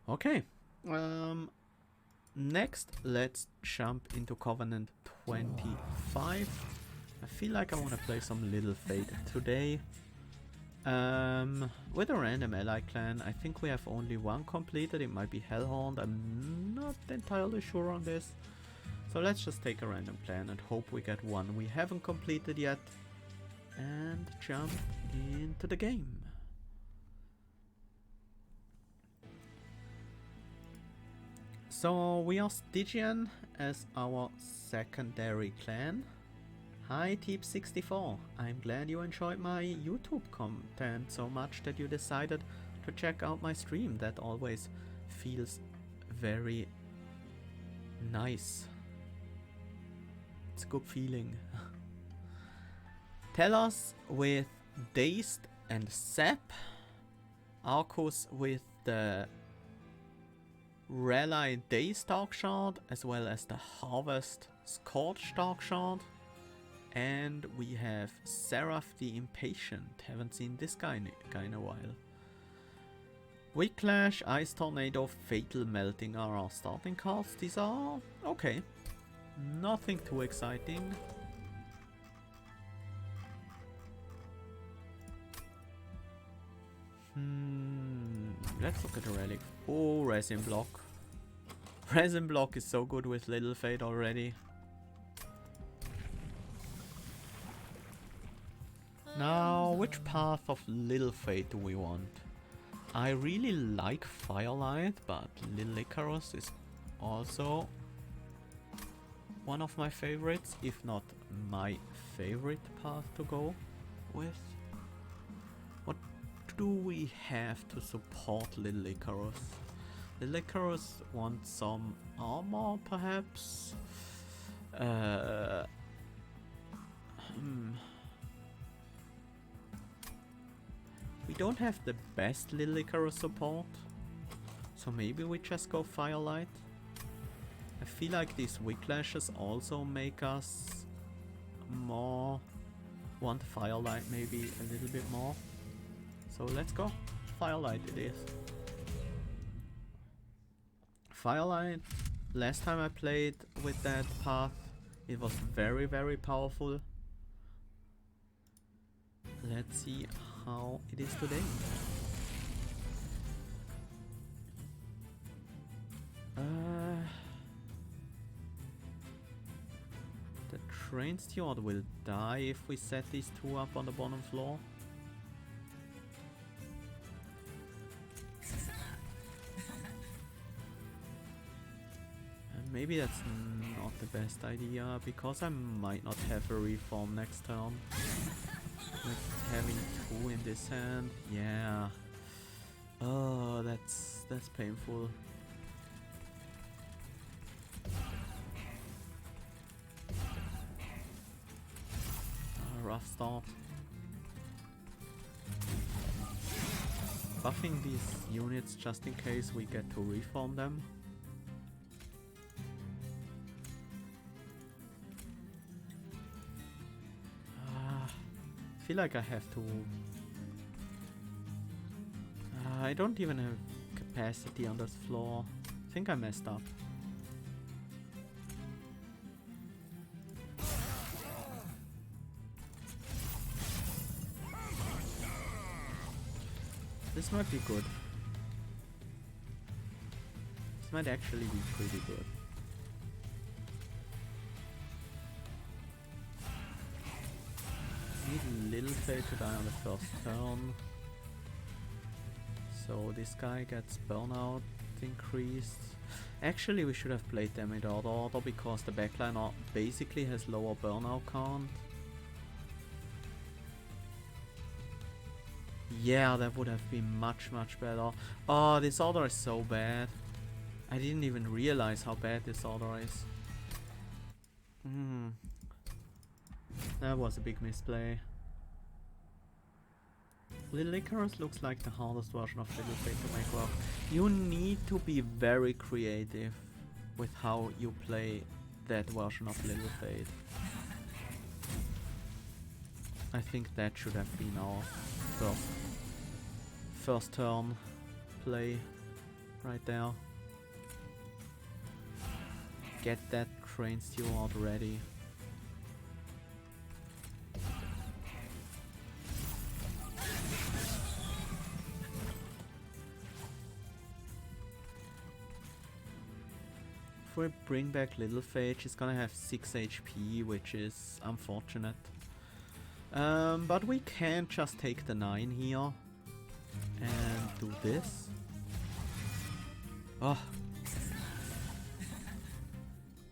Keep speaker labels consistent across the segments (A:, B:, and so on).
A: Okay. Next, let's jump into Covenant 25. I feel like I want to play some Little Fate today. With a random ally clan. I think we have only one completed. It might be Hellhound. I'm not entirely sure on this. So let's just take a random clan and hope we get one we haven't completed yet. And jump into the game. So we are Stygian as our secondary clan. Hi Teep64, I'm glad you enjoyed my YouTube content so much that you decided to check out my stream. That always feels very nice. It's a good feeling. Telos with Dazed and Sap. Arcus with the Rally Dazed Dark Shard as well as the Harvest Scorched Dark Shard. And we have Seraph the Impatient. Haven't seen this guy in a while. Weak Clash, Ice Tornado, Fatal Melting are our starting cards. These are okay. Nothing too exciting. Let's look at the relic. Oh, Resin Block. Resin Block is so good with Little Fate already. Now, which path of Little Fate do we want? I really like Firelight, but Little Icarus is also one of my favorites, if not my favorite path to go with. What do we have to support Little Icarus? Little Icarus wants some armor, perhaps? We don't have the best Little Icarus support, so maybe we just go Firelight. I feel like these Whiplashes also make us more want Firelight maybe a little bit more. So let's go. Firelight it is. Firelight, last time I played with that path, it was very, very powerful. Let's see how it is today. The train steward will die if we set these two up on the bottom floor. And maybe that's not the best idea, because I might not have a reform next turn. With having two in this hand, yeah. Oh, that's painful. Rough start. Buffing these units just in case we get to reform them. I feel like I have to... I don't even have capacity on this floor. I think I messed up. This might be good. This might actually be pretty good. Need Little Fate to die on the first turn. So this guy gets burnout increased. Actually, we should have played them in that order because the backline basically has lower burnout count. Yeah, that would have been much better. Oh, this order is so bad. I didn't even realize how bad this order is. That was a big misplay. Little Icarus looks like the hardest version of Little Fate to make work. You need to be very creative with how you play that version of Little Fate. I think that should have been our first turn play. right there. Get that train steward ready. If we bring back Little Fate, she's gonna have 6 HP, which is unfortunate. But we can just take the 9 here and do this. Oh.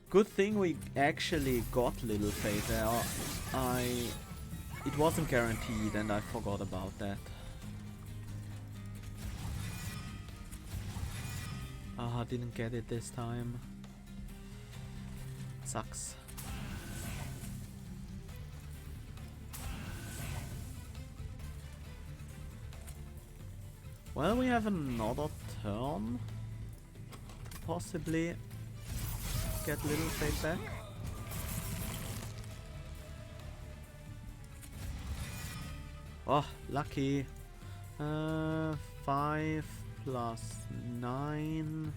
A: Good thing we actually got Little Fate there. It wasn't guaranteed and I forgot about that. Ah, I didn't get it this time. Sucks. Well, we have another turn to possibly get Little Fate back. Oh, lucky. 5 plus 9.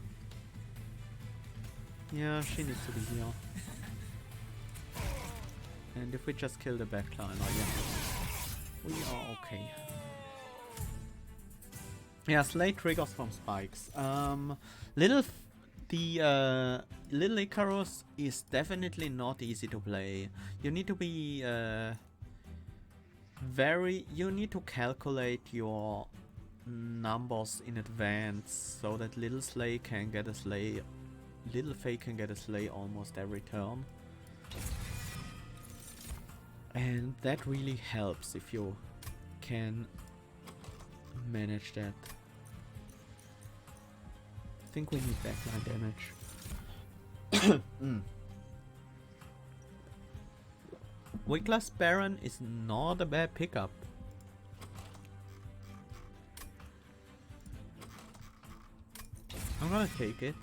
A: Yeah, she needs to be here. And if we just kill the backliner, yeah, we are okay. Yeah, Slay triggers from spikes. Little Icarus is definitely not easy to play. You need to be you need to calculate your numbers in advance so that Little Fate can get a slay almost every turn. And that really helps if you can manage that. I think we need backline damage. Wickless Baron is not a bad pickup. I'm gonna take it.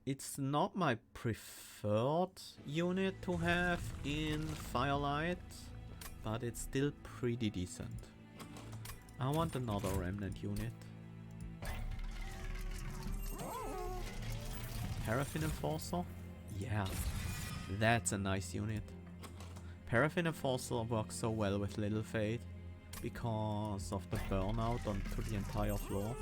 A: It's not my preferred unit to have in Firelight, but it's still pretty decent. I want another Remnant unit. Paraffin Enforcer? Yeah, that's a nice unit. Paraffin Enforcer works so well with Little Fate because of the burnout onto the entire floor.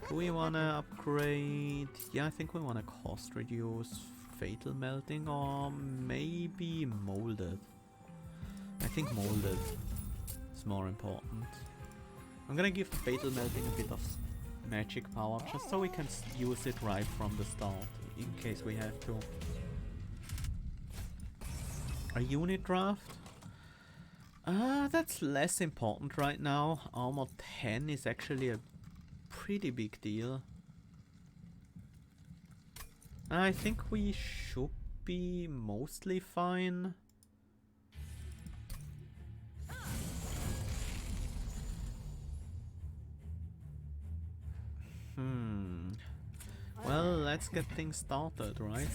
A: Do we wanna upgrade? Yeah, I think we wanna cost reduce Fatal Melting or maybe Molded. I think Molded is more important. I'm gonna give Fatal Melting a bit of magic power just so we can use it right from the start in case we have to. A unit draft? That's less important right now. Armor 10 is actually a pretty big deal. I think we should be mostly fine. Well, let's get things started, right?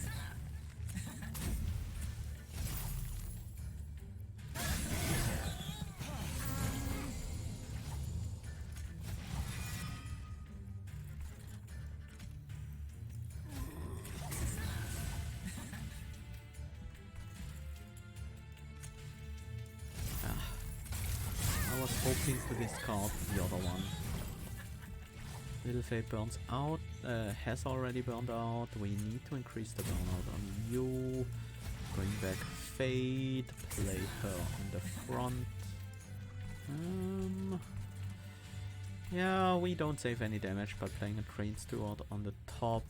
A: I was hoping to discard the other one. Little Fate burns out, has already burned out. We need to increase the burnout on you. Bring back Fate, play her on the front. Yeah, we don't save any damage by playing a Train Steward on the top.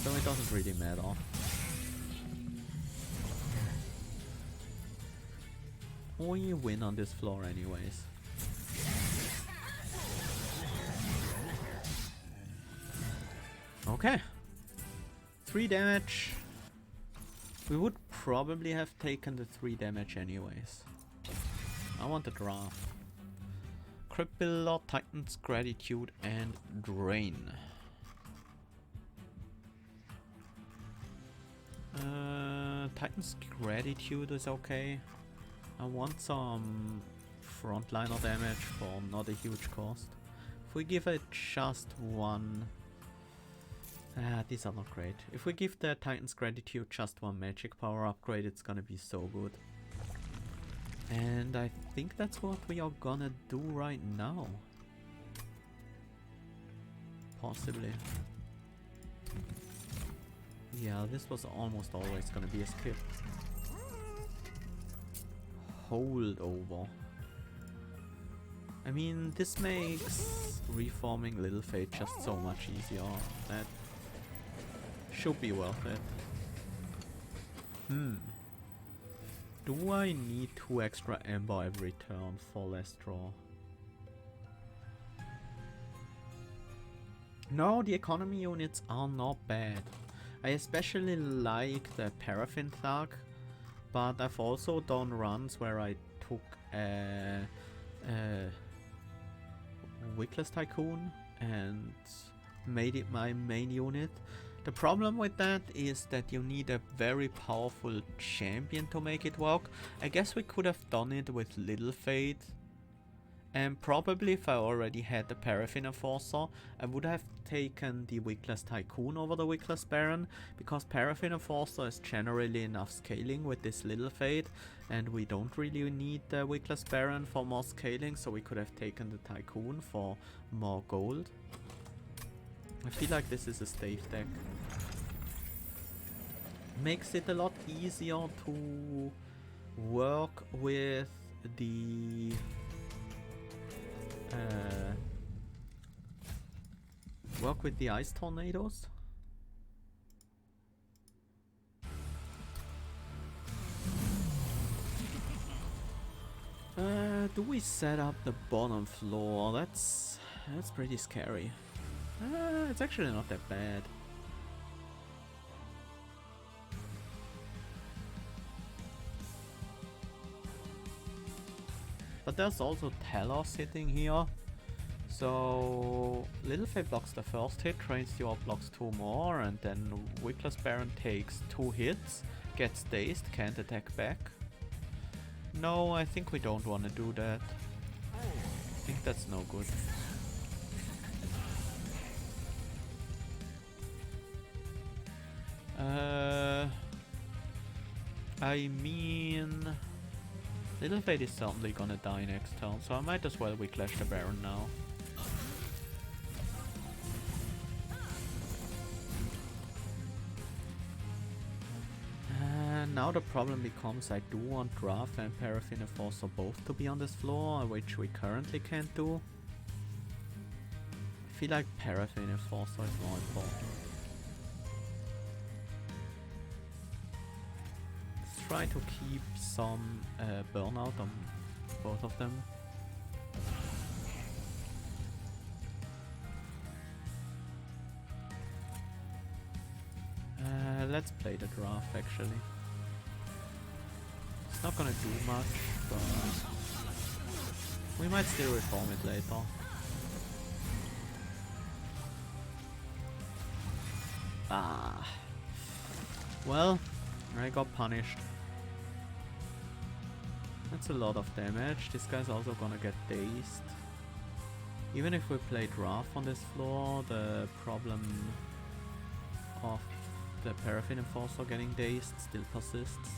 A: So it doesn't really matter. We win on this floor anyways. Okay. 3 damage. We would probably have taken the 3 damage anyways. I want the draft. Crypt Builder, Titan's Gratitude, and Drain. Titan's Gratitude is okay. I want some frontliner damage for not a huge cost. If we give it just one... these are not great. If we give the Titan's Gratitude just one magic power upgrade, it's gonna be so good. And I think that's what we are gonna do right now. Possibly. Yeah, this was almost always gonna be a skip. Holdover. I mean, this makes reforming Little Fate just so much easier. That should be worth it. Do I need 2 extra Ember every turn for less draw? No, the economy units are not bad. I especially like the Paraffin Thug, but I've also done runs where I took a Wickless Tycoon and made it my main unit. The problem with that is that you need a very powerful champion to make it work. I guess we could have done it with Little Fate. And probably if I already had the Paraffin Enforcer, I would have taken the Wickless Tycoon over the Wickless Baron, because Paraffin Enforcer is generally enough scaling with this Little Fate, and we don't really need the Wickless Baron for more scaling, so we could have taken the Tycoon for more gold. I feel like this is a safe deck. Makes it a lot easier to work with the ice tornadoes. Do we set up the bottom floor? That's pretty scary. It's actually not that bad. But there's also Talos sitting here. So Little Fate blocks the first hit, Train Steward blocks 2 more, and then Wickless Baron takes 2 hits, gets dazed, can't attack back. No, I think we don't want to do that. I think that's no good. I mean, Little Fate is certainly gonna die next turn, so I might as well Wicklash the Baron now. Now the problem becomes I do want Draft and Paraffin Enforcer both to be on this floor, which we currently can't do. I feel like Paraffin Enforcer is more important. Let's try to keep some burnout on both of them. Let's play the Draft actually. It's not gonna do much, but we might still reform it later. Ah. Well, I got punished. That's a lot of damage. This guy's also gonna get dazed. Even if we play Draft on this floor, the problem of the Paraffin Enforcer getting dazed still persists.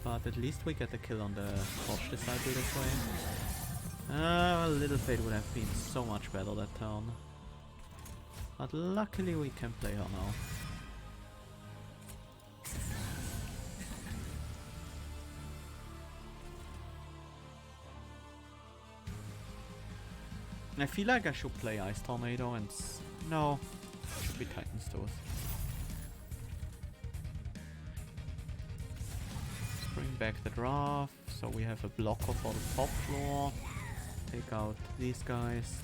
A: But at least we get the kill on the Torch Disciple this way. Well, Little Fate would have been so much better that turn. But luckily we can play her now. I feel like I should play Ice Tornado and... no, it should be Titan's Tooth. Let's bring back the Draft, so we have a blocker for the top floor. Take out these guys.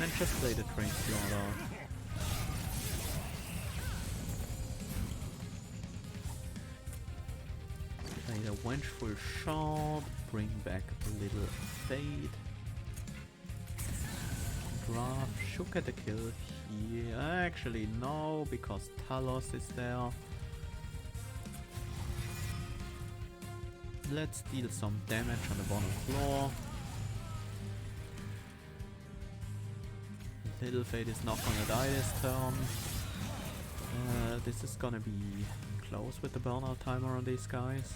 A: And just play the Train Steward out. Play the Vengeful Shard, bring back Little Fate. Draft should get a kill here. Actually no, because Talos is there. let's deal some damage on the bottom floor. Little Fate is not gonna die this turn. This is gonna be close with the burnout timer on these guys.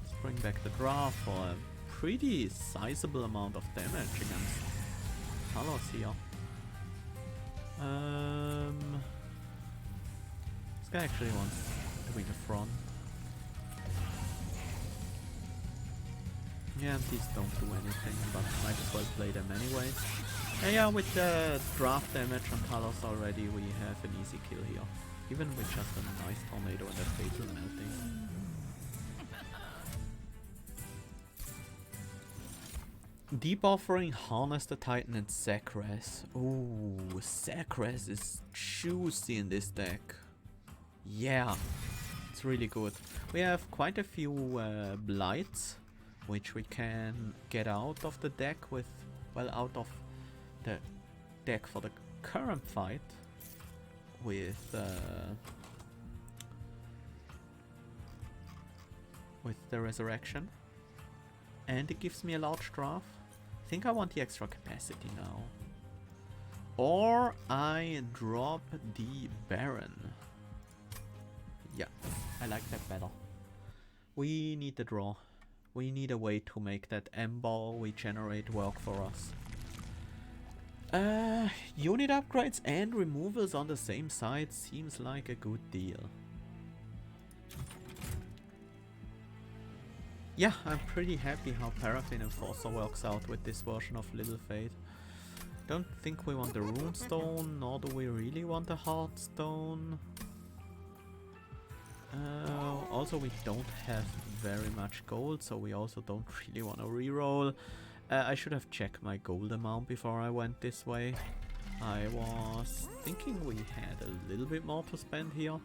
A: Let's bring back the draft for a pretty sizable amount of damage against Talos here. This guy actually wants to be the front. Yeah, these don't do anything, but might as well play them anyways. And yeah, with the draft damage on Talos already, we have an easy kill here. Even with just a nice tornado and a fatal melting. Debuffering, Harness the Titan and Sacres. Ooh, Sacres is juicy in this deck. Yeah, it's really good. We have quite a few blights, which we can get out of the deck with, well, out of the deck for the current fight with the resurrection, and it gives me a large draft. I think I want the extra capacity now, or I drop the Baron. Yeah, I like that better. We need the draw. We need a way to make that Ember we generate work for us. Unit upgrades and removals on the same side seems like a good deal. Yeah, I'm pretty happy how Paraffin Enforcer works out with this version of Little Fate. Don't think we want the Runestone, nor do we really want the Heartstone. Also, we don't have very much gold, so we also don't really want to reroll. I should have checked my gold amount before I went this way. I was thinking we had a little bit more to spend here.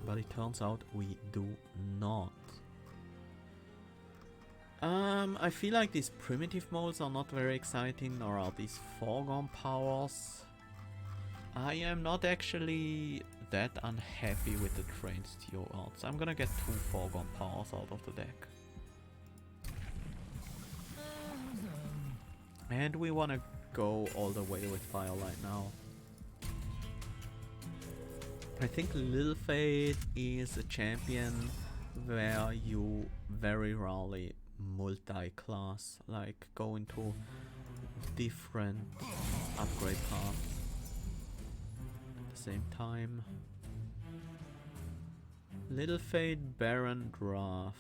A: But it turns out we do not. I feel like these primitive molds are not very exciting, nor are these foregone powers. I am not actually that unhappy with the trained stewards. I'm gonna get 2 foregone powers out of the deck. And we wanna go all the way with Firelight now. I think Little Fate is a champion where you very rarely multi-class, like go into different upgrade paths at the same time. Little Fate, Baron, Draft.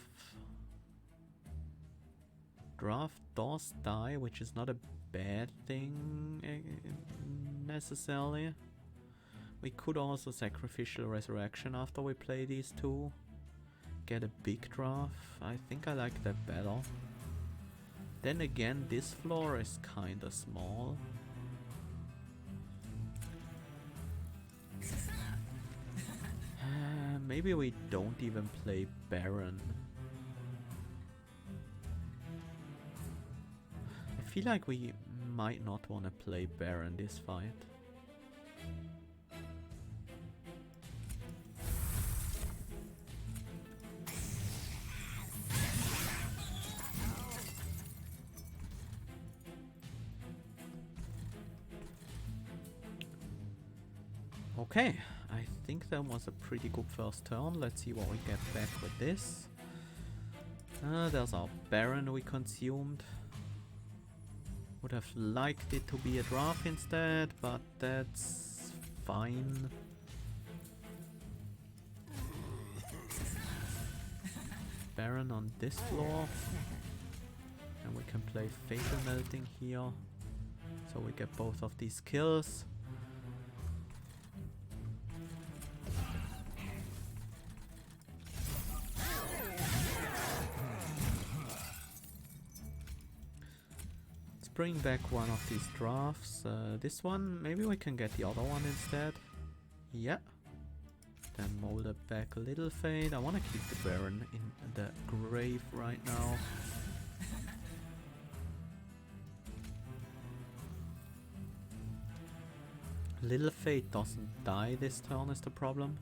A: Draft does die, which is not a bad thing necessarily. We could also Sacrificial Resurrection after we play these two. Get a big draft. I think I like that better. Then again, this floor is kinda small. Maybe we don't even play Baron. I feel like we might not want to play Baron this fight. Okay, I think that was a pretty good first turn. Let's see what we get back with this. There's our Baron we consumed. Would have liked it to be a draft instead, but that's fine. Baron on this floor. And we can play Fatal Melting here. So we get both of these kills. Bring back one of these drafts. This one, maybe we can get the other one instead. Yeah. Then mold it back a Little Fate. I want to keep the Baron in the grave right now. Little Fate doesn't die this turn is the problem.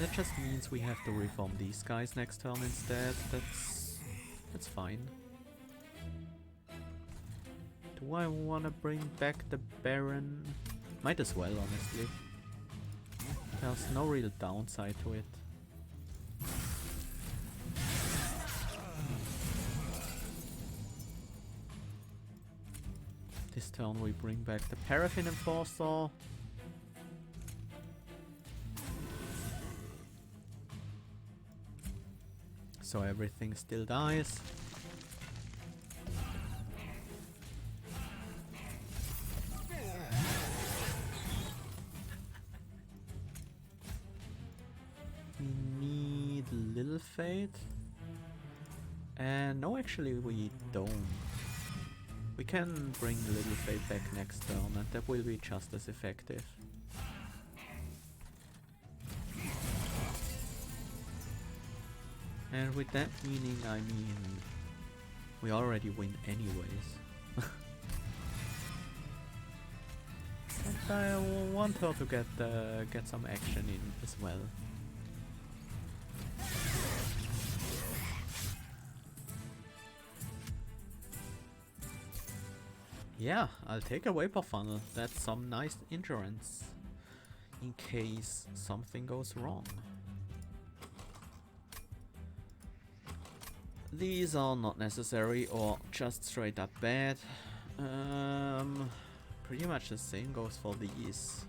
A: That just means we have to reform these guys next turn instead. That's fine. Do I wanna bring back the Baron? Might as well, honestly. There's no real downside to it. This turn we bring back the Paraffin Enforcer. So everything still dies. We need Little Fate. And no, actually we don't. We can bring Little Fate back next turn and that will be just as effective. And with that meaning, I mean, we already win anyways. But I want her to get some action in as well. Yeah, I'll take a Vapor Funnel. That's some nice insurance in case something goes wrong. These are not necessary or just straight up bad. Pretty much the same goes for these.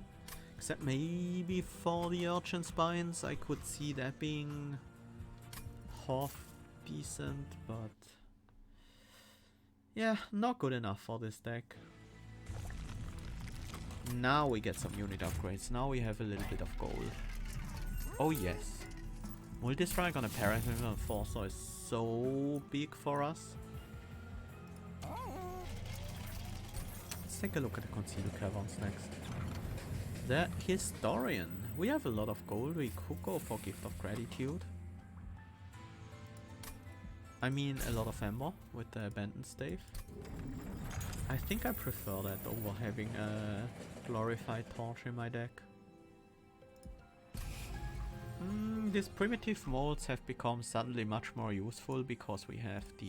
A: Except maybe for the Urchin Spines, I could see that being half decent, but yeah, not good enough for this deck. Now we get some unit upgrades. Now we have a little bit of gold. Oh yes. Multi-strike on a Paraffin Enforcer is so big for us. Let's take a look at the Concealed Caverns next. The Historian. We have a lot of gold. We could go for Gift of Gratitude. I mean a lot of ammo with the Abandoned Stave. I think I prefer that over having a Glorified Torch in my deck. These primitive molds have become suddenly much more useful because we have the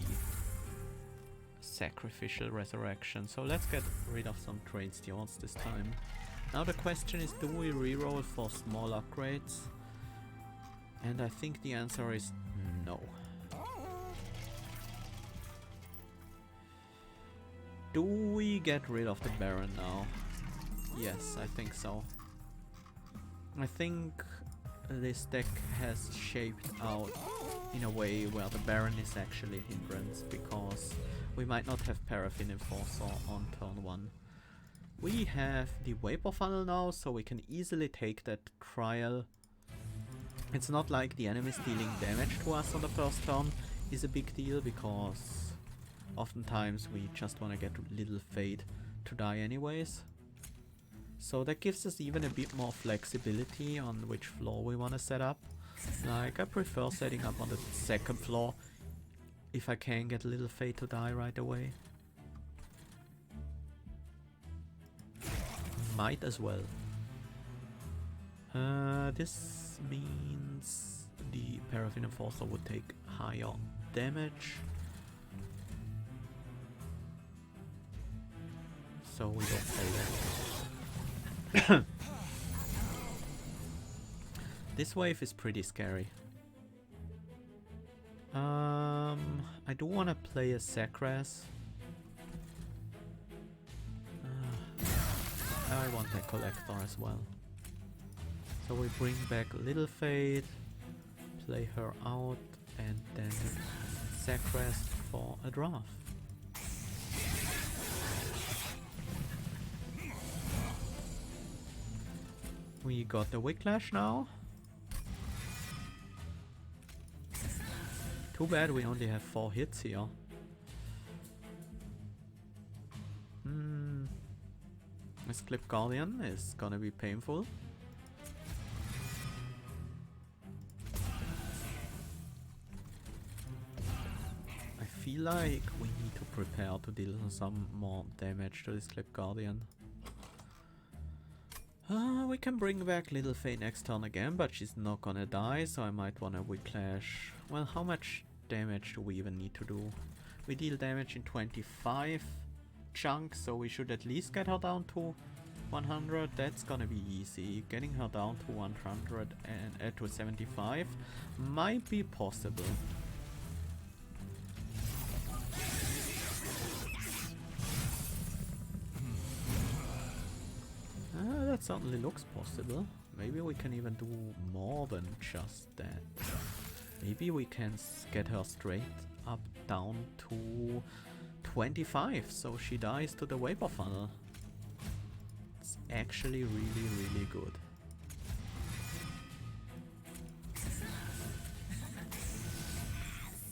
A: Sacrificial Resurrection. So let's get rid of some Train Stewards this time. Now the question is, do we reroll for small upgrades? And I think the answer is no. Do we get rid of the Baron now? Yes, I think so. I think this deck has shaped out in a way where the Baron is actually a hindrance, because we might not have Paraffin Enforcer on turn 1. We have the Vapor Funnel now, so we can easily take that trial. It's not like the enemy dealing damage to us on the first turn is a big deal, because oftentimes we just want to get Little Fate to die anyways. So that gives us even a bit more flexibility on which floor we want to set up. Like, I prefer setting up on the second floor if I can get Little Fate to die right away. Might as well. This means the Paraffin Enforcer would take higher damage. So we don't play that. This wave is pretty scary. I do want to play a Sacras. I want a Collector as well. So we bring back Little Fate, play her out, and then Sacras for a draft. We got the Whiplash now. Too bad we only have 4 hits here. This Clip Guardian is gonna be painful. I feel like we need to prepare to deal some more damage to this Clip Guardian. We We can bring back Little Faye next turn again, but she's not gonna die, so I might wanna Whiplash. Well, how much damage do we even need to do? We deal damage in 25 chunks, so we should at least get her down to 100. That's gonna be easy. Getting her down to 100 and to 75 might be possible. That certainly looks possible. Maybe we can even do more than just that. Maybe we can get her straight up down to 25, so she dies to the vapor funnel. It's actually really good.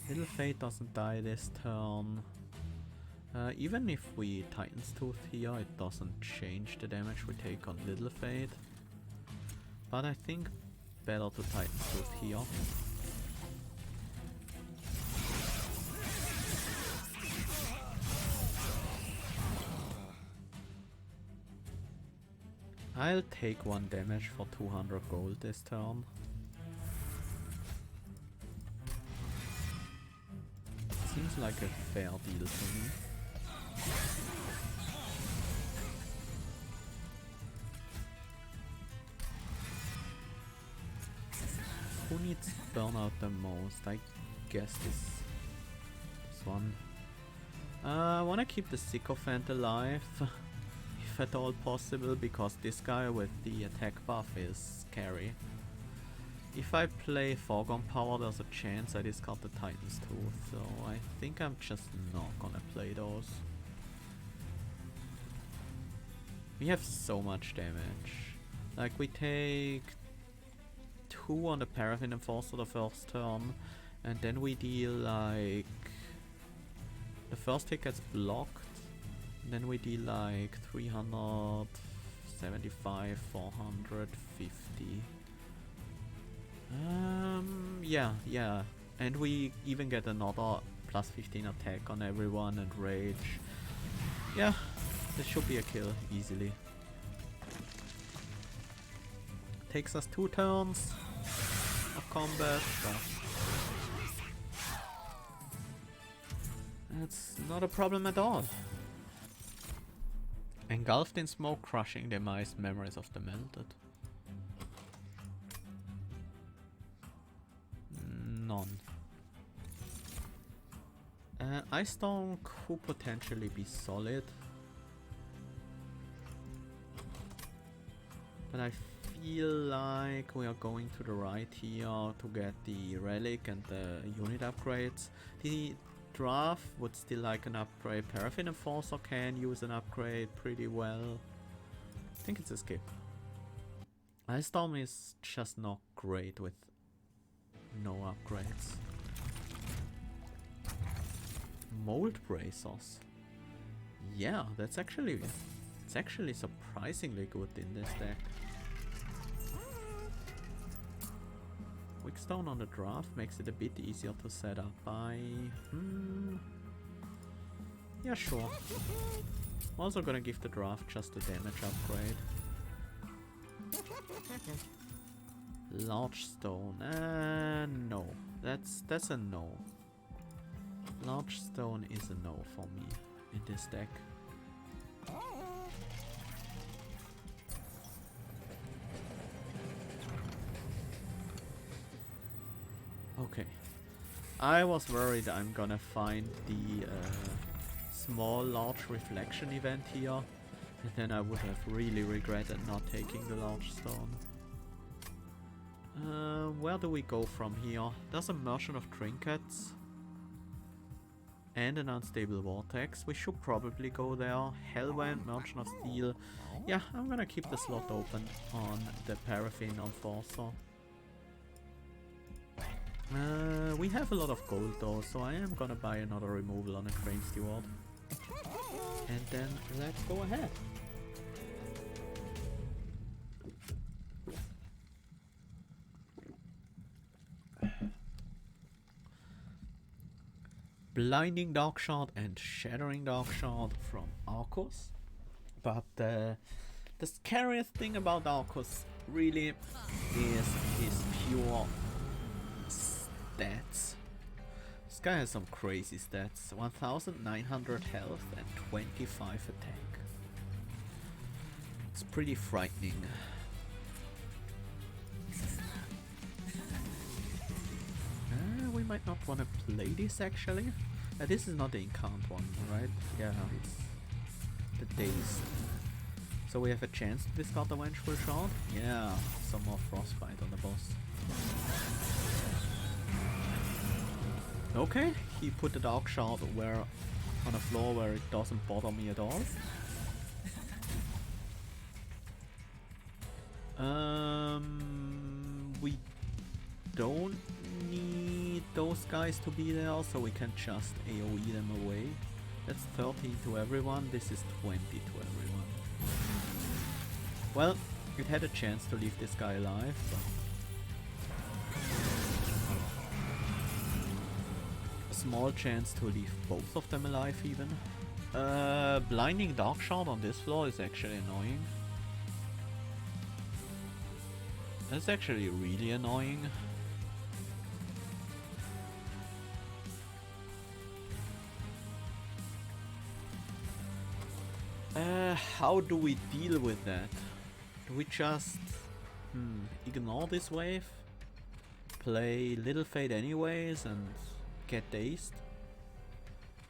A: Little Fate doesn't die this turn. Even if we Titan's Tooth here, it doesn't change the damage we take on Little Fate. But I think better to Titan's Tooth here. I'll take 1 damage for 200 gold this turn. Seems like a fair deal to me. Who needs burnout the most? I guess this one. I wanna keep the Sycophant alive, if at all possible, because this guy with the attack buff is scary. If I play Foregone Power, there's a chance I discard the Titan's Tooth, so I think I'm just not gonna play those. We have so much damage. Like, we take 2 on the Paraffin Enforcer the first turn, and then we deal like... The first hit gets blocked, and then we deal like 375, 450. Yeah. And we even get another plus 15 attack on everyone and rage. Yeah, this should be a kill easily. Takes us 2 turns of combat, but that's not a problem at all. Engulfed in smoke, crushing demise, memories of the melted. None. Ice Storm could potentially be solid, but I feel like we are going to the right here to get the relic and the unit upgrades. The draft would still like an upgrade. Paraffin Enforcer can use an upgrade pretty well. I think it's a skip. Ice Storm is just not great with no upgrades. Mold Bracers. Yeah, it's actually surprisingly good in this deck. Wickstone on the draft makes it a bit easier to set up by... Yeah, sure. Also gonna give the draft just a damage upgrade. Large Stone. No. That's a no. Large Stone is a no for me in this deck. Okay. I was worried I'm gonna find the small large reflection event here, and then I would have really regretted not taking the large stone. Where do we go from here? There's a Merchant of Trinkets and an Unstable Vortex. We should probably go there. Hellwand, Merchant of Steel. Yeah, I'm gonna keep the slot open on the Paraffin Enforcer. We have a lot of gold though, so I am gonna buy another removal on a Crane Steward. And then let's go ahead. Blinding Darkshard and Shattering Darkshard from Arcos. But the The scariest thing about Arcus really is his pure stats. This guy has some crazy stats. 1900 health and 25 attack. It's pretty frightening. We might not want to play this actually. This is not the incant one, right? Yeah, it's the days. So we have a chance to discard the Vengeful Shot? Yeah, some more Frostbite on the boss. Okay, he put the Dark Shard where on a floor where it doesn't bother me at all. We don't need those guys to be there, so we can just AoE them away. That's 13 to everyone, this is 20 to everyone. Well, it had a chance to leave this guy alive, but a small chance to leave both of them alive even. Blinding Dark Shard on this floor is actually annoying. That's actually really annoying. How do we deal with that? Do we just ignore this wave? Play Little Fate anyways and get dazed?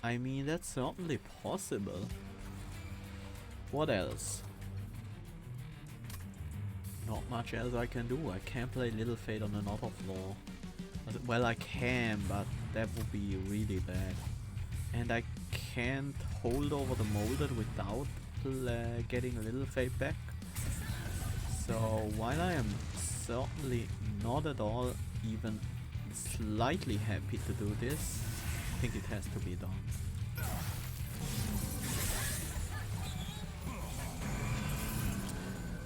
A: I mean, that's certainly possible. What else? Not much else I can do. I can't play Little Fate on another floor. Well, I can, but that would be really bad. And I can't hold over the Molded without getting Little Fate back. So while I am certainly not at all even slightly happy to do this, I think it has to be done.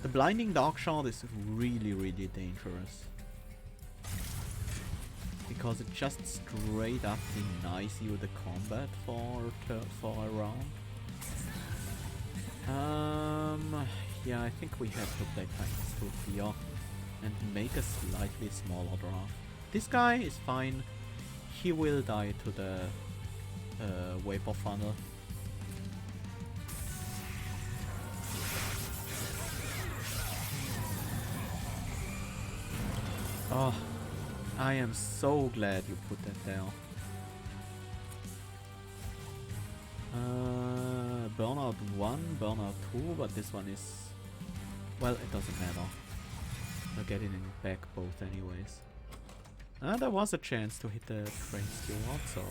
A: The Blinding Dark Shard is really, really dangerous. Because it just straight up denies you the combat for a round. Yeah, I think we have to play Titans Tooth here and make a slightly smaller draft. This guy is fine. He will die to the Vapor Funnel. Oh, I am so glad you put that there. Burnout 1, Burnout 2, but this one is... well, it doesn't matter. We're getting back both anyways. There was a chance to hit the Train Steward, so...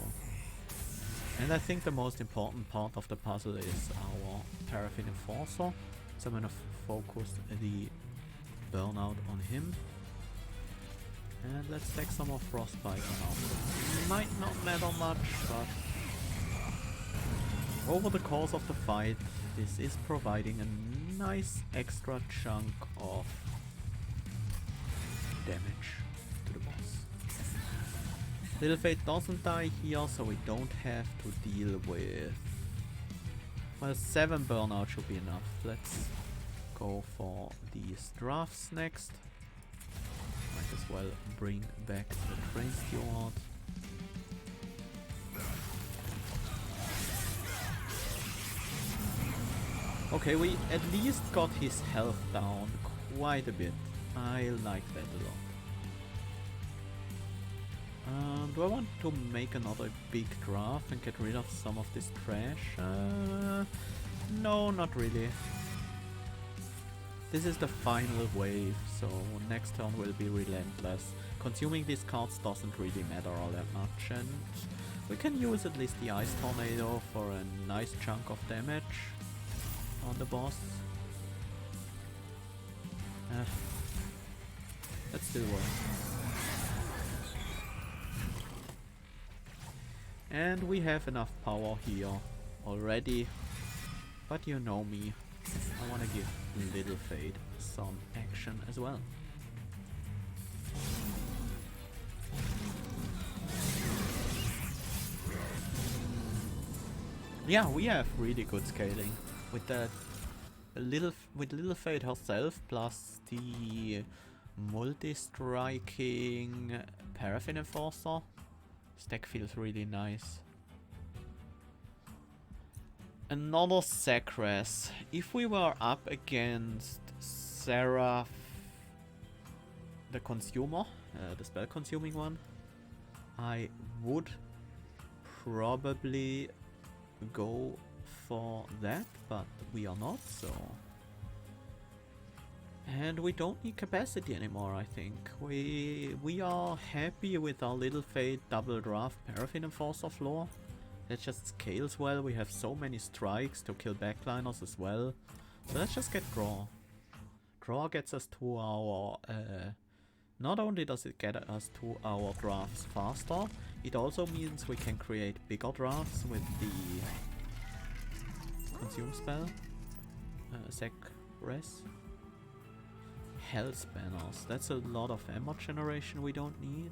A: and I think the most important part of the puzzle is our Paraffin Enforcer. So I'm gonna focus the Burnout on him. And let's take some more Frostbite on our... might not matter much, but... over the course of the fight, this is providing a nice extra chunk of damage to the boss. Little Fate doesn't die here, so we don't have to deal with... well, 7 burnout should be enough. Let's go for these drafts next. Might as well bring back the Train Steward. Okay, we at least got his health down quite a bit. I like that a lot. Do I want to make another big draft and get rid of some of this trash? No, not really. This is the final wave, so next turn will be relentless. Consuming these cards doesn't really matter all that much, and we can use at least the Ice Tornado for a nice chunk of damage on the boss. That still works. And we have enough power here already, but you know me, I want to give Little Fate some action as well. Yeah, we have really good scaling with that with Little Fate herself plus the multi-striking Paraffin Enforcer, this deck feels really nice. Another Sacres. If we were up against Seraph, the Consumer, the spell consuming one, I would probably go for that, but we are not, so... And we don't need capacity anymore, I think. We are happy with our Little Fate double draft Paraffin Enforcer floor. That just scales well. We have so many strikes to kill backliners as well. So let's just get Draw. Draw gets us to our... not only does it get us to our drafts faster, it also means we can create bigger drafts with the Consume spell. Sec Res. Hell's Banners. That's a lot of ammo generation we don't need.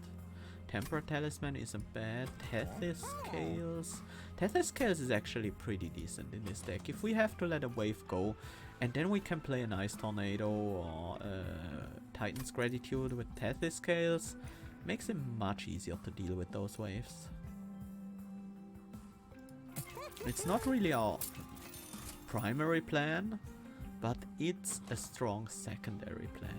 A: Temperate Talisman isn't bad. Tethys Scales. Tethys Scales is actually pretty decent in this deck. If we have to let a wave go, and then we can play an Ice Tornado or Titan's Gratitude with Tethys Scales, makes it much easier to deal with those waves. It's not really our primary plan, but it's a strong secondary plan.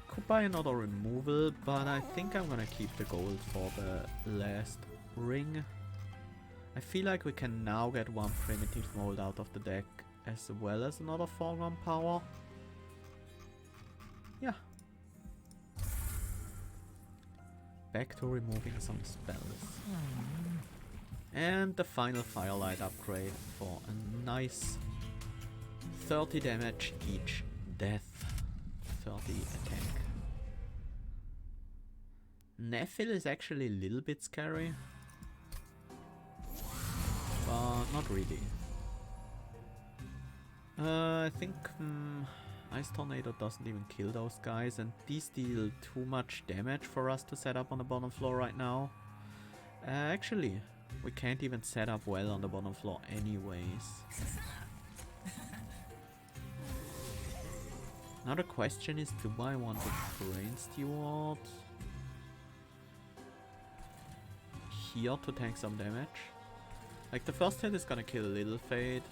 A: Could buy another removal, but I think I'm gonna keep the gold for the last ring. I feel like we can now get one primitive mold out of the deck as well as another foreground power. Yeah. Back to removing some spells. And the final Firelight upgrade for a nice 30 damage each death. 30 attack. Nephil is actually a little bit scary. But not really. I think Ice Tornado doesn't even kill those guys, and these deal too much damage for us to set up on the bottom floor right now. Actually, we can't even set up well on the bottom floor anyways. Now the question is, do I want to Brain Steward here to tank some damage? Like, the first hit is gonna kill Little Fate,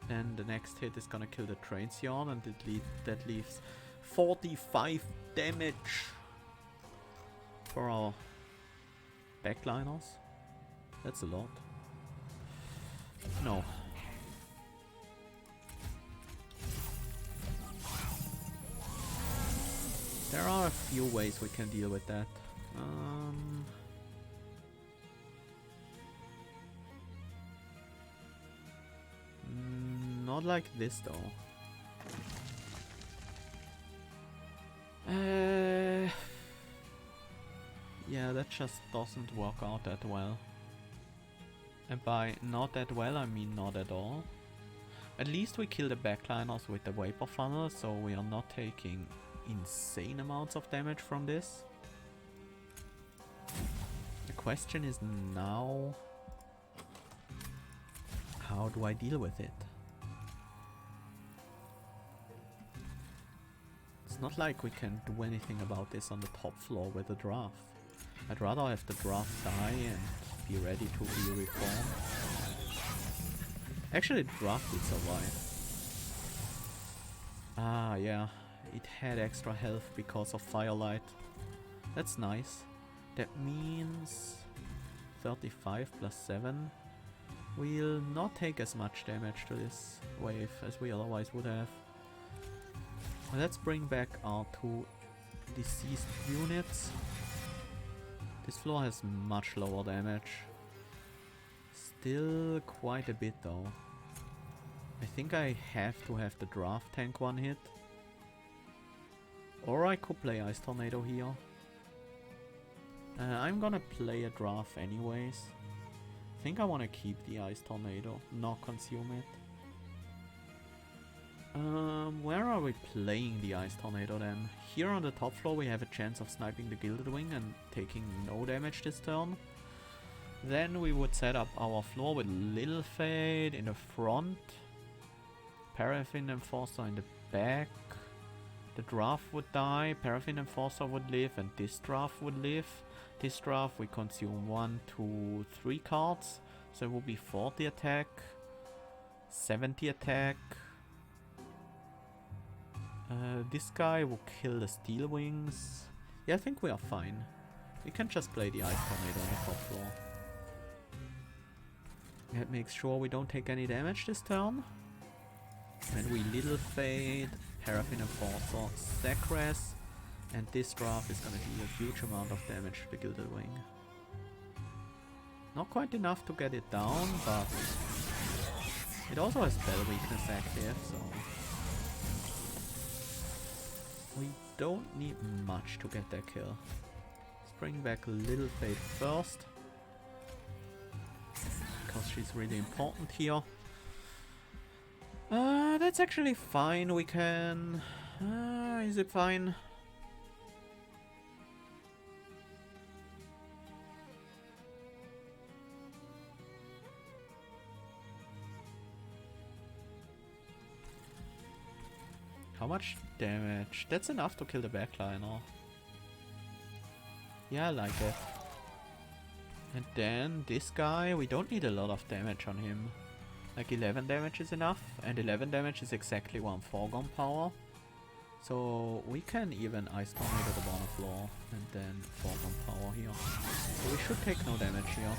A: then the next hit is gonna kill the Stygian, and that leaves 45 damage for our backliners. That's a lot. No. There are a few ways we can deal with that. Not like this though. Yeah, that just doesn't work out that well. And by not that well, I mean not at all. At least we kill the backliners with the Vapor Funnel, so we are not taking insane amounts of damage from this. The question is now, how do I deal with it? It's not like we can do anything about this on the top floor with the draft. I'd rather have the draft die and be ready to be reformed. Actually, the draft did survive. Ah, yeah. It had extra health because of Firelight. That's nice. That means 35 plus 7. We'll not take as much damage to this wave as we otherwise would have. Let's bring back our 2 deceased units. This floor has much lower damage. Still quite a bit though. I think I have to have the draft tank one hit. Or I could play Ice Tornado here. I'm gonna play a draft anyways. I think I want to keep the Ice Tornado, not consume it. Where are we playing the Ice Tornado then? Here on the top floor we have a chance of sniping the Gilded Wing and taking no damage this turn. Then we would set up our floor with Little Fade in the front, Paraffin Enforcer in the back. The draft would die, Paraffin Enforcer would live, and this draft would live. This draft we consume 1, 2, 3 cards, so it will be 40 attack, 70 attack. This guy will kill the Steel Wings. Yeah, I think we are fine. We can just play the Ice Tornado on the top floor. That makes sure we don't take any damage this turn. Then we Little Fade, Paraffin Enforcer, Sacres, and this draft is gonna deal a huge amount of damage to the Gilded Wing. Not quite enough to get it down, but it also has spell weakness active, so we don't need much to get that kill. Let's bring back Little Fade first, because she's really important here. That's actually fine, we can... is it fine? How much damage? That's enough to kill the backliner. Yeah, I like it. And then this guy, we don't need a lot of damage on him. Like 11 damage is enough, and 11 damage is exactly 1 foregone power. So we can even Ice Tornado the bottom floor, and then foregone power here. So we should take no damage here.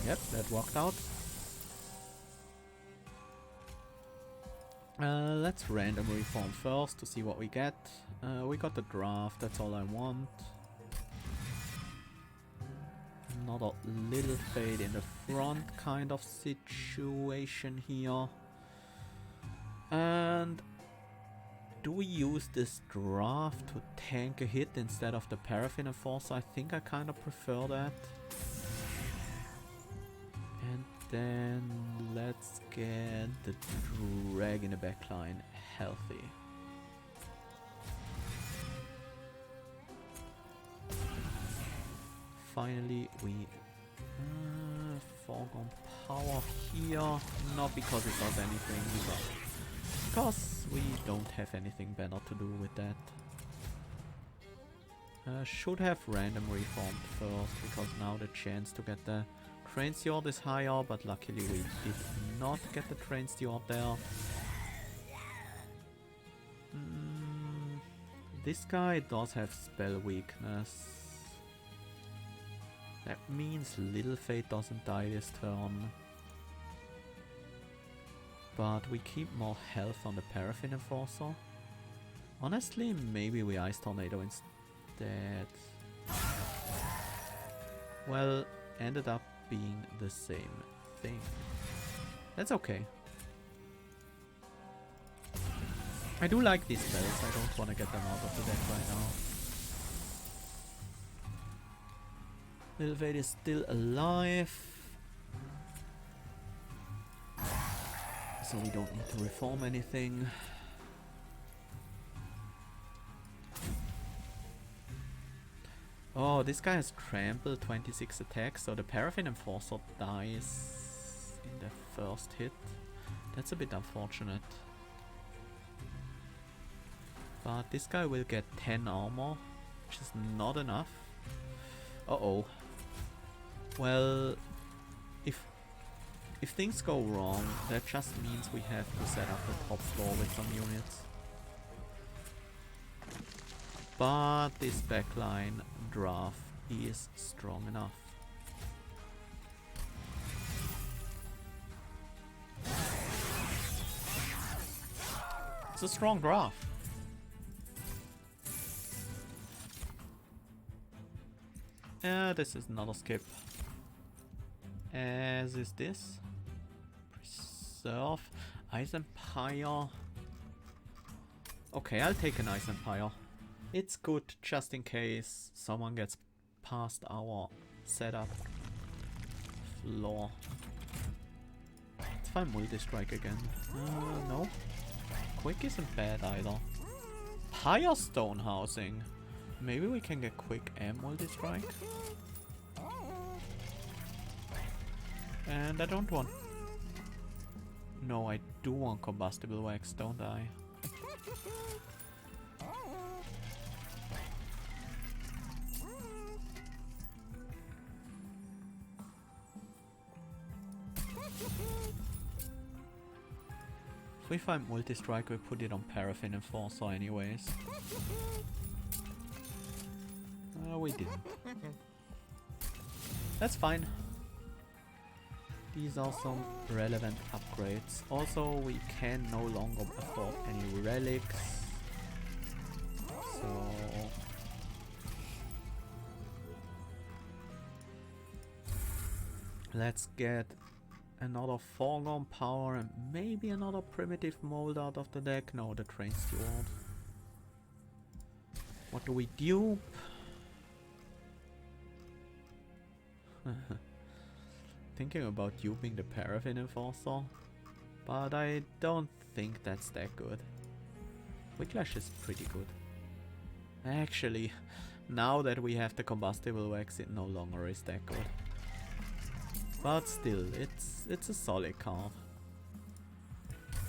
A: Yep, that worked out. Let's random reform first to see what we get. We got the draft, that's all I want. Another Little Fade in the front kind of situation here. And do we use this draft to tank a hit instead of the Paraffin Enforcer? I think I kind of prefer that. And then let's get the drag in the backline healthy. Finally, we foregone power here, not because it does anything, but because we don't have anything better to do with that. Should have random reformed first, because now the chance to get the Train Steward is higher, but luckily we did not get the Train Steward there. This guy does have spell weakness. That means Little Fate doesn't die this turn. But we keep more health on the Paraffin Enforcer. Honestly, maybe we Ice Tornado instead. Well, ended up being the same thing. That's okay. I do like these spells, I don't want to get them out of the deck right now. Little Fate is still alive. So we don't need to reform anything. Oh, this guy has trample, 26 attack, so the Paraffin Enforcer dies in the first hit. That's a bit unfortunate. But this guy will get 10 armor, which is not enough. Uh-oh. Well, if things go wrong, that just means we have to set up the top floor with some units. But this backline draft is strong enough. It's a strong draft. This is another skip. As is this. Preserve. Ice Empire. Okay, I'll take an Ice Empire. It's good just in case someone gets past our setup floor. Let's find multi-strike again. No. Quick isn't bad either. Higher stone housing. Maybe we can get quick and multi-strike. And I don't want... No, I do want combustible wax, don't I? If we find multi-strike, we put it on Paraffin Enforcer anyways. We didn't. That's fine. These are some relevant upgrades. Also, we can no longer afford any relics. So... let's get another foregone power and maybe another primitive mold out of the deck. No, the train steward. What do we dupe? Thinking about duping the Paraffin Enforcer, but I don't think that's that good. Whiplash is pretty good. Actually, now that we have the combustible wax, it no longer is that good. But still, it's a solid card.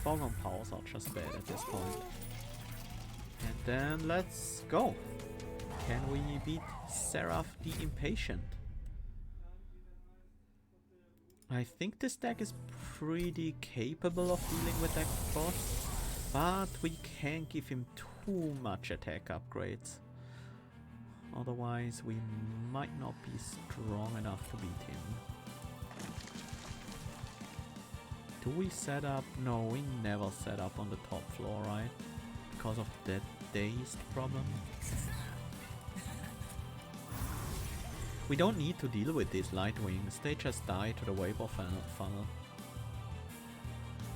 A: Foregone powers are just bad at this point. And then let's go. Can we beat Seraph the Impatient? I think this deck is pretty capable of dealing with that boss, but we can't give him too much attack upgrades. Otherwise we might not be strong enough to beat him. Do we set up? No, we never set up on the top floor, right? Because of that dazed problem. We don't need to deal with these light wings, they just die to the vapor funnel.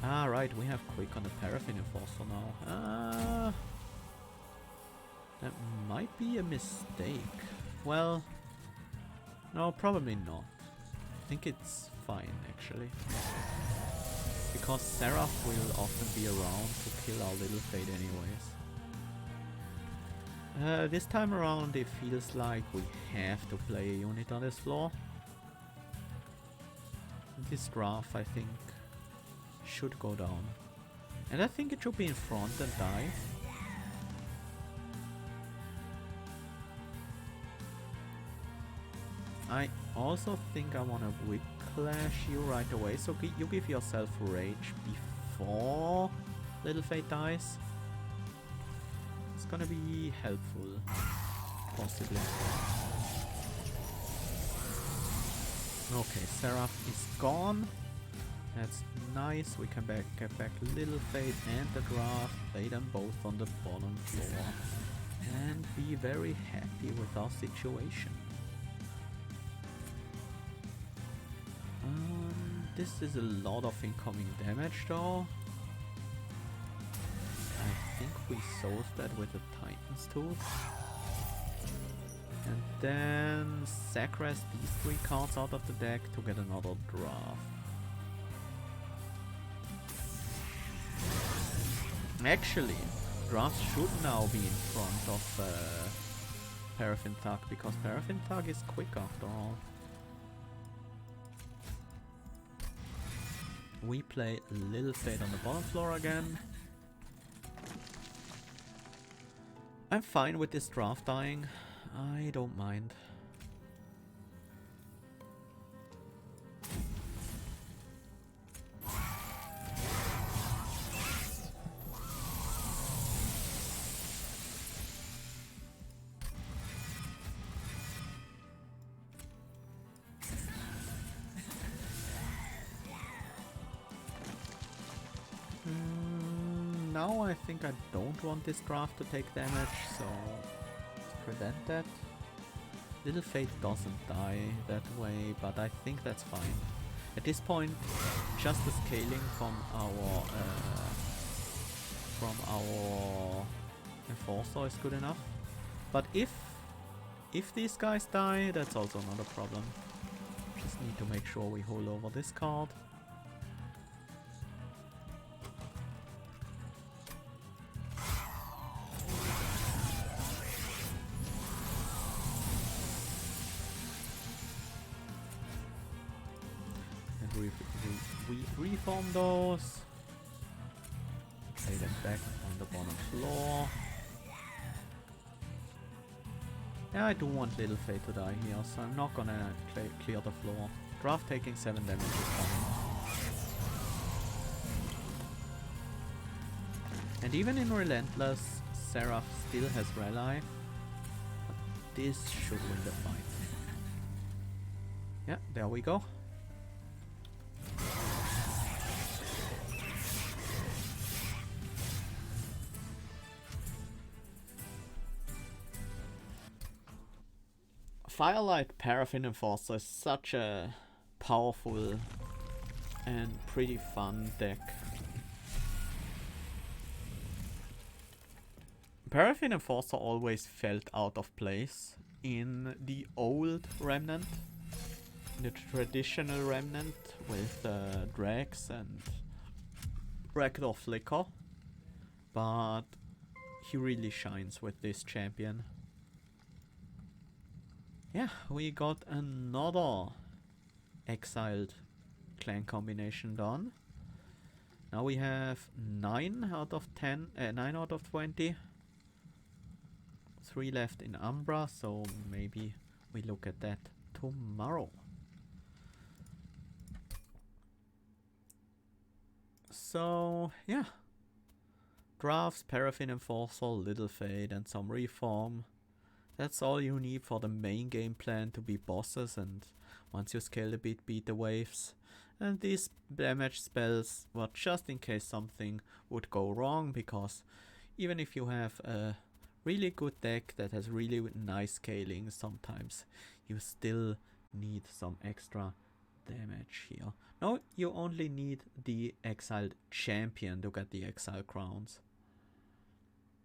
A: Ah, right, we have quick on the Paraffin Enforcer now. That might be a mistake. Well, no, probably not. I think it's fine, actually. Because Seraph will often be around to kill our little fate anyways. This time around it feels like we have to play a unit on this floor. This draft, I think, should go down. And I think it should be in front and die. I also think I want to whiplash you right away, so you give yourself rage before Little Fate dies. It's gonna be helpful, possibly. Okay, Seraph is gone. That's nice. We can get back Little Fate and the draft, play them both on the bottom floor, and be very happy with our situation. This is a lot of incoming damage though. I think we solved that with the Titan's Tooth. And then sacrifice these 3 cards out of the deck to get another draft. Actually, drafts should now be in front of Paraffin Thug, because Paraffin Thug is quick after all. We play Little Fate on the bottom floor again. I'm fine with this draft dying. I don't mind. Now I think I don't want this draft to take damage, so to prevent that. Little Fate doesn't die that way, but I think that's fine. At this point, just the scaling from our Enforcer is good enough. But if these guys die, that's also not a problem. Just need to make sure we hold over this card. we reform those. Lay them back on the bottom floor. Yeah, I do want Little Fate to die here, so I'm not gonna clear the floor. Draft taking 7 damage is fine. And even in Relentless, Seraph still has Rally. But this should win the fight. Yeah, there we go. Firelight Paraffin Enforcer is such a powerful and pretty fun deck. Paraffin Enforcer always felt out of place in the old Remnant, the traditional Remnant with Drax and Ragdoll Flicker, but he really shines with this champion. Yeah, we got another exiled clan combination done. Now we have 9 out of 10, 9 out of 20. 3 left in Umbra, so maybe we look at that tomorrow. So, yeah. Drafts, Paraffin Enforcer, Little Fate and some reform. That's all you need for the main game plan to be bosses, and once you scale a bit, beat the waves. And these damage spells were just in case something would go wrong, because even if you have a really good deck that has really nice scaling, sometimes you still need some extra damage here. No, you only need the exiled champion to get the exile crowns.